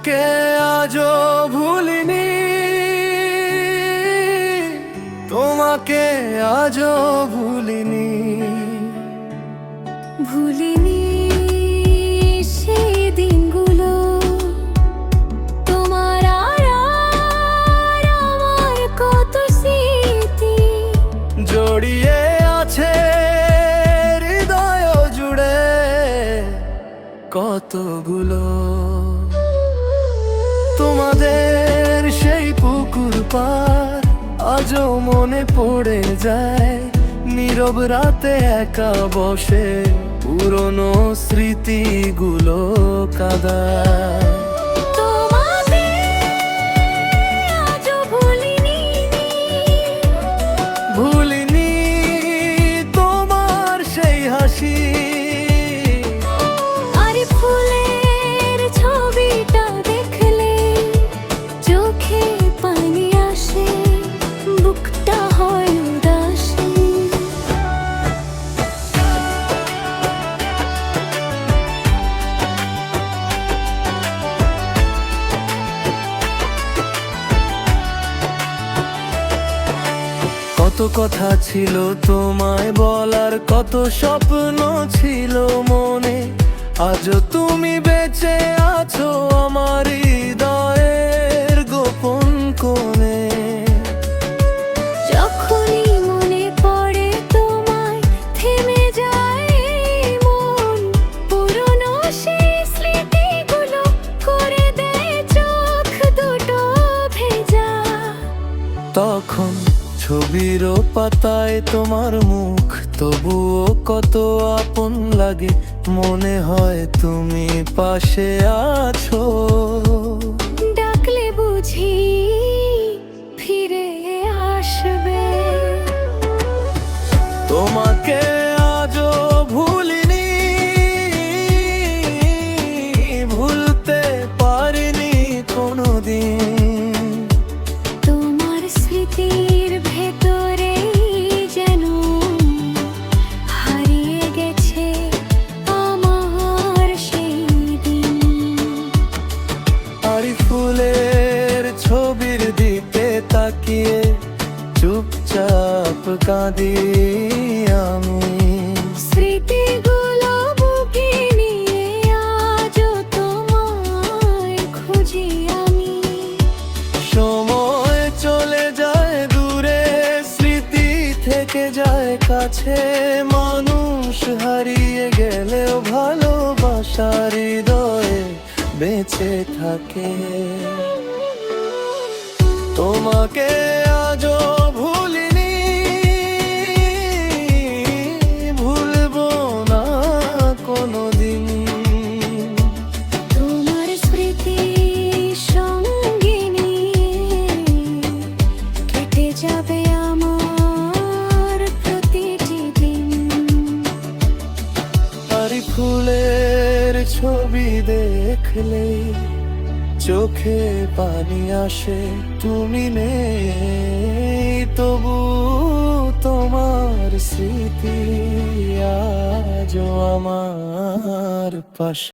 তোমাকে আজও ভুলিনি, তোমাকে আজও ভুলিনি, ভুলিনি সেই দিনগুলো, তোমার আর আমার কত স্মৃতি জড়িয়ে আছে হৃদয় জুড়ে কতগুলো। তোমাদের সেই পুকুর পার আজও মনে পড়ে যায়, নীরব রাতে একা বসে পুরনো স্মৃতিগুলো কাঁদায়। তোমাকে আজও ভুলিনি, ভুলিনি তোমার সেই হাসি, আর ফুলের ছবিটা দেখলে চোখে পানি আসে, বুকটা হয় উদাসী। কত কথা ছিল তোমায় বলার, কত স্বপ্ন ছিল মনে, আজও তুমি বেঁচে আছো আমার হৃদয়ের গোপন কোণে। যখনই মনে পড়ে তোমায় থেমে যায় মন, পুরনো সেই স্মৃতিগুলো করে দেয় চোখ দুটো ভেজা। তখন ছবির পাতায় তোমার মুখ, তবুও কত আপন লাগে, মনে হয় তুমি পাশে আছো। ডাকলে বুঝি ফিরে আসবে, তোমাকে আজও ভুলিনি, ভুলতে পারিনি কোনোদিন। তোমার স্মৃতির ভেতরে যেন হারিয়ে গেছে আমার সেই দিন। আর ফুলের ছবির দিকে তাকিয়ে চুপচাপ কাঁদি আমি। স্মৃতিগুলো বুকে নিয়ে আজও তোমায় খুঁজি আমি। সময় চলে যায় দূরে, স্মৃতি থেকে যায় কাছে, মানুষ হারিয়ে গেলেও ভালোবাসার হৃদয়ে বেঁচে থাকে। তোমাকে আজও ভুলিনি, ভুলবো না কোনোদিন। তোমার স্মৃতি সঙ্গে নিয়ে কেটে যাবে আমার প্রতিটি দিন। আর ফুলের ছবি দেখলে চোখে পানি আসে, তুমি নেই তবু তোমার স্মৃতি আজও আমার পাশে।